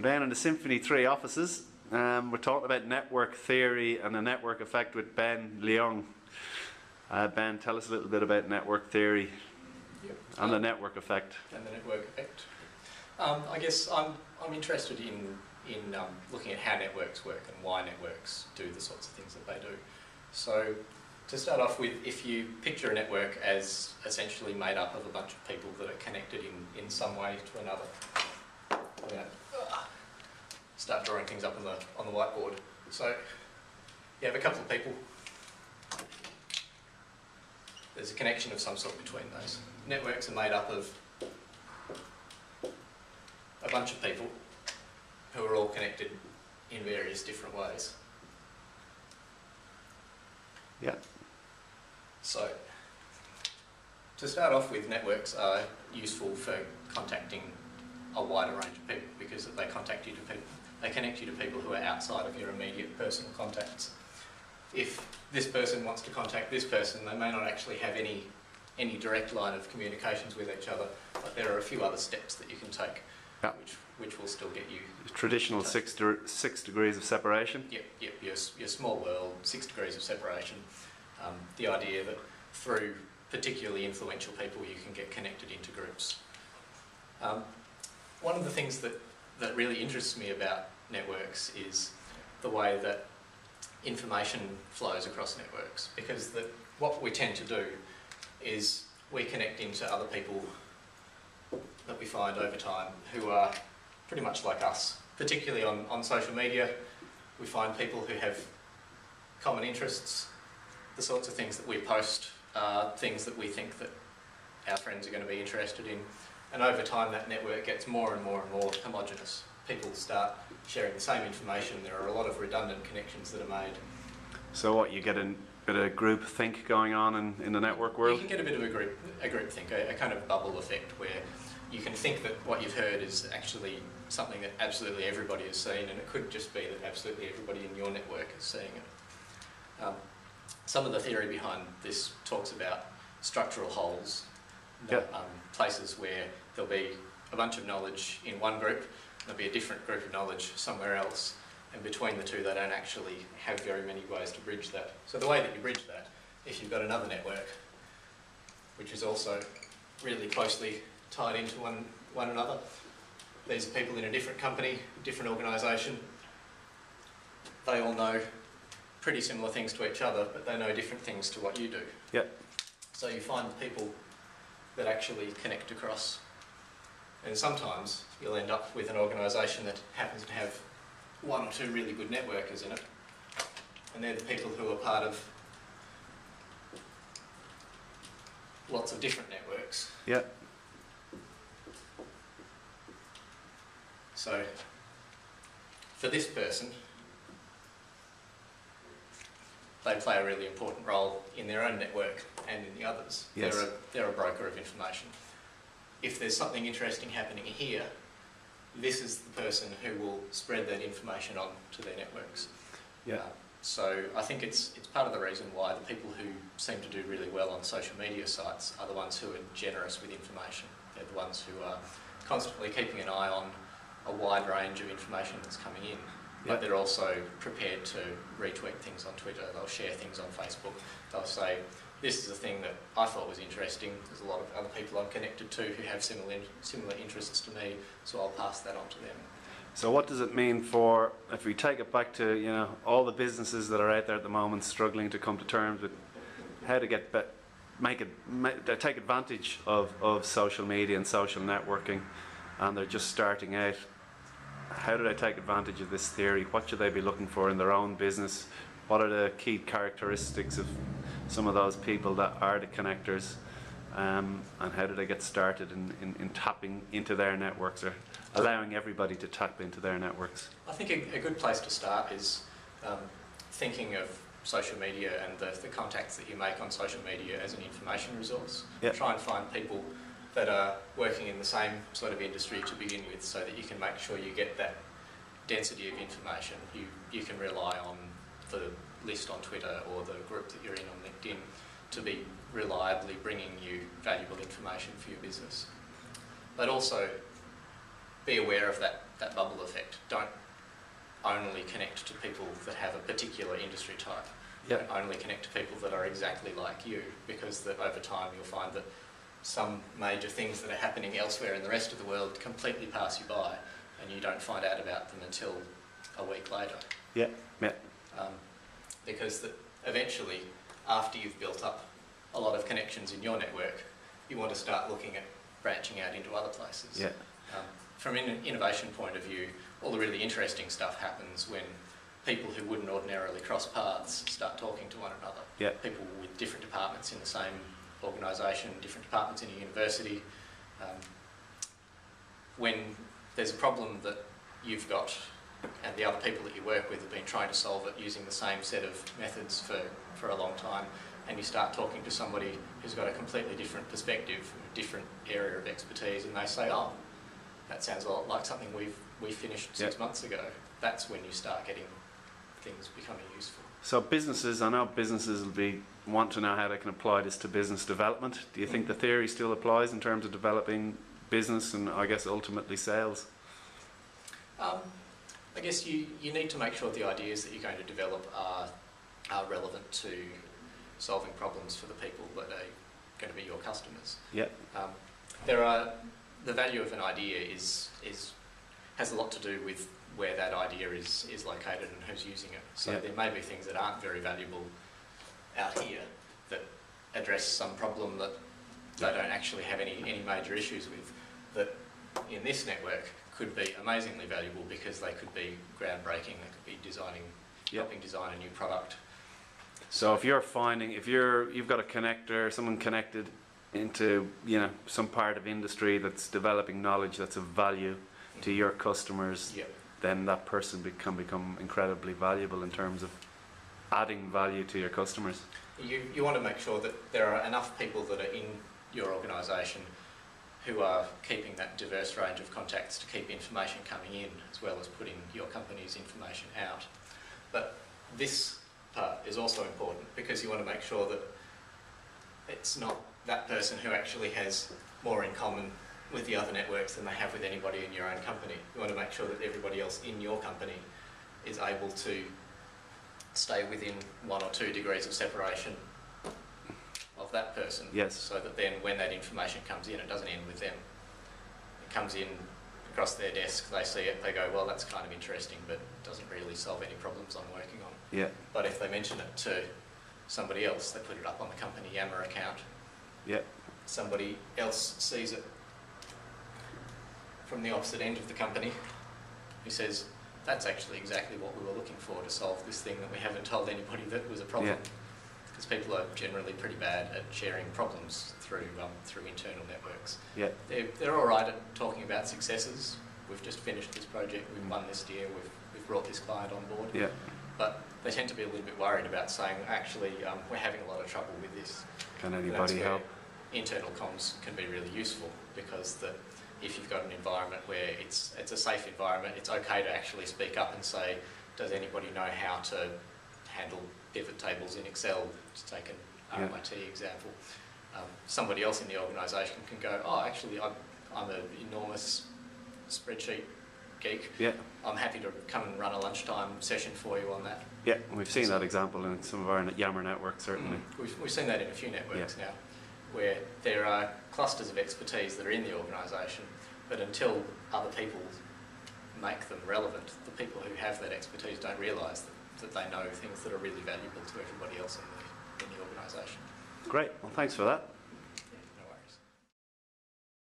down in the Symphony3 offices. We're talking about network theory and the network effect with Ben Leong. Ben, tell us a little bit about network theory and the network effect. And the network effect. I guess I'm interested in looking at how networks work and why networks do the sorts of things that they do. So to start off with, if you picture a network as essentially made up of a bunch of people that are connected in some way to another. I'm going to start drawing things up on the whiteboard. So you have a couple of people. There's a connection of some sort between those. Networks are made up of a bunch of people who are all connected in various different ways. Yeah. So, to start off with, networks are useful for contacting a wider range of people because they connect you to people who are outside of your immediate personal contacts. If this person wants to contact this person, they may not actually have any direct line of communications with each other, but there are a few other steps that you can take, which will still get you... Traditional 6 degrees of separation? Yep, your small world, 6 degrees of separation. The idea that through particularly influential people you can get connected into groups. One of the things that really interests me about networks is the way that information flows across networks, because what we tend to do is we connect into other people that we find over time who are pretty much like us. Particularly on social media, we find people who have common interests. The sorts of things that we post are things that we think that our friends are going to be interested in, and over time that network gets more and more and more homogenous. People start sharing the same information. There are a lot of redundant connections that are made. So what, you get a bit of group think going on in the network world? You can get a bit of a group think, a kind of bubble effect where you can think that what you've heard is actually something that absolutely everybody has seen, and it could just be that absolutely everybody in your network is seeing it. Some of the theory behind this talks about structural holes, places where there'll be a bunch of knowledge in one group, there'll be a different group of knowledge somewhere else, and between the two they don't actually have very many ways to bridge that. So the way that you bridge that, if you've got another network which is also really closely tied into one another, these are people in a different company, different organisation, they all know pretty similar things to each other, but they know different things to what you do. Yep. So you find people that actually connect across, and sometimes you'll end up with an organisation that happens to have one or two really good networkers in it, and they're the people who are part of lots of different networks. Yep. So for this person, they play a really important role in their own network and in the others. Yes. They're a broker of information. If there's something interesting happening here, this is the person who will spread that information on to their networks. Yeah. So I think it's part of the reason why the people who seem to do really well on social media sites are the ones who are generous with information. They're the ones who are constantly keeping an eye on a wide range of information that's coming in. But they're also prepared to retweet things on Twitter, they'll share things on Facebook, they'll say, this is a thing that I thought was interesting, there's a lot of other people I'm connected to who have similar interests to me, so I'll pass that on to them. So what does it mean for, if we take it back to, all the businesses that are out there at the moment struggling to come to terms with how to get take advantage of social media and social networking, and they're just starting out? How do they take advantage of this theory? What should they be looking for in their own business? What are the key characteristics of some of those people that are the connectors? And how do they get started in tapping into their networks, or allowing everybody to tap into their networks? I think a good place to start is thinking of social media and the contacts that you make on social media as an information resource. Yep. Try and find people that are working in the same sort of industry to begin with, so that you can make sure you get that density of information. You can rely on the list on Twitter or the group that you're in on LinkedIn to be reliably bringing you valuable information for your business. But also be aware of that that bubble effect. Don't only connect to people that have a particular industry type. Yep. Don't only connect to people that are exactly like you, because that over time you'll find that some major things that are happening elsewhere in the rest of the world completely pass you by, and you don't find out about them until a week later. Yeah, yeah. Because that eventually, after you've built up a lot of connections in your network, you want to start looking at branching out into other places. Yeah. From an innovation point of view, all the really interesting stuff happens when people who wouldn't ordinarily cross paths start talking to one another. Yeah. People with different departments in the same organisation, different departments in a university. When there's a problem that you've got and the other people that you work with have been trying to solve it using the same set of methods for a long time, and you start talking to somebody who's got a completely different perspective, a different area of expertise, and they say, oh, that sounds a lot like something we finished 6 months ago. That's when you start getting things becoming useful. So businesses, I know businesses will want to know how they can apply this to business development. Do you think the theory still applies in terms of developing business and I guess ultimately sales? I guess you need to make sure the ideas that you're going to develop are relevant to solving problems for the people that are going to be your customers. Yeah. The value of an idea has a lot to do with where that idea is located and who's using it. So there may be things that aren't very valuable out here that address some problem that they don't actually have any major issues with, that in this network could be amazingly valuable because they could be groundbreaking, they could be helping design a new product. So if you've got a connector, someone connected into some part of industry that's developing knowledge that's of value to your customers, then that person can become incredibly valuable in terms of adding value to your customers. You want to make sure that there are enough people that are in your organisation who are keeping that diverse range of contacts to keep information coming in as well as putting your company's information out. But this part is also important because you want to make sure that it's not that person who actually has more in common with the other networks than they have with anybody in your own company. You want to make sure that everybody else in your company is able to stay within 1 or 2 degrees of separation of that person. Yes. So that then when that information comes in, it doesn't end with them. It comes in across their desk, they see it, they go, well, that's kind of interesting, but it doesn't really solve any problems I'm working on. Yeah. But if they mention it to somebody else, they put it up on the company Yammer account. Yeah. Somebody else sees it from the opposite end of the company who says, that's actually exactly what we were looking for to solve this thing that we haven't told anybody that was a problem. Because people are generally pretty bad at sharing problems through internal networks. Yeah. They're all right at talking about successes. We've just finished this project, we've won this deal, we've brought this client on board. Yeah. But they tend to be a little bit worried about saying, actually, we're having a lot of trouble with this. Can anybody help? Internal comms can be really useful because if you've got an environment where it's a safe environment, it's okay to actually speak up and say, does anybody know how to handle pivot tables in Excel, to take an RMIT example. Somebody else in the organisation can go, oh, actually, I'm an enormous spreadsheet geek. Yeah. I'm happy to come and run a lunchtime session for you on that. Yeah, we've seen that example in some of our Yammer networks, certainly. We've seen that in a few networks now, where there are clusters of expertise that are in the organisation, but until other people make them relevant, the people who have that expertise don't realise that they know things that are really valuable to everybody else in the organisation. Great, well thanks for that.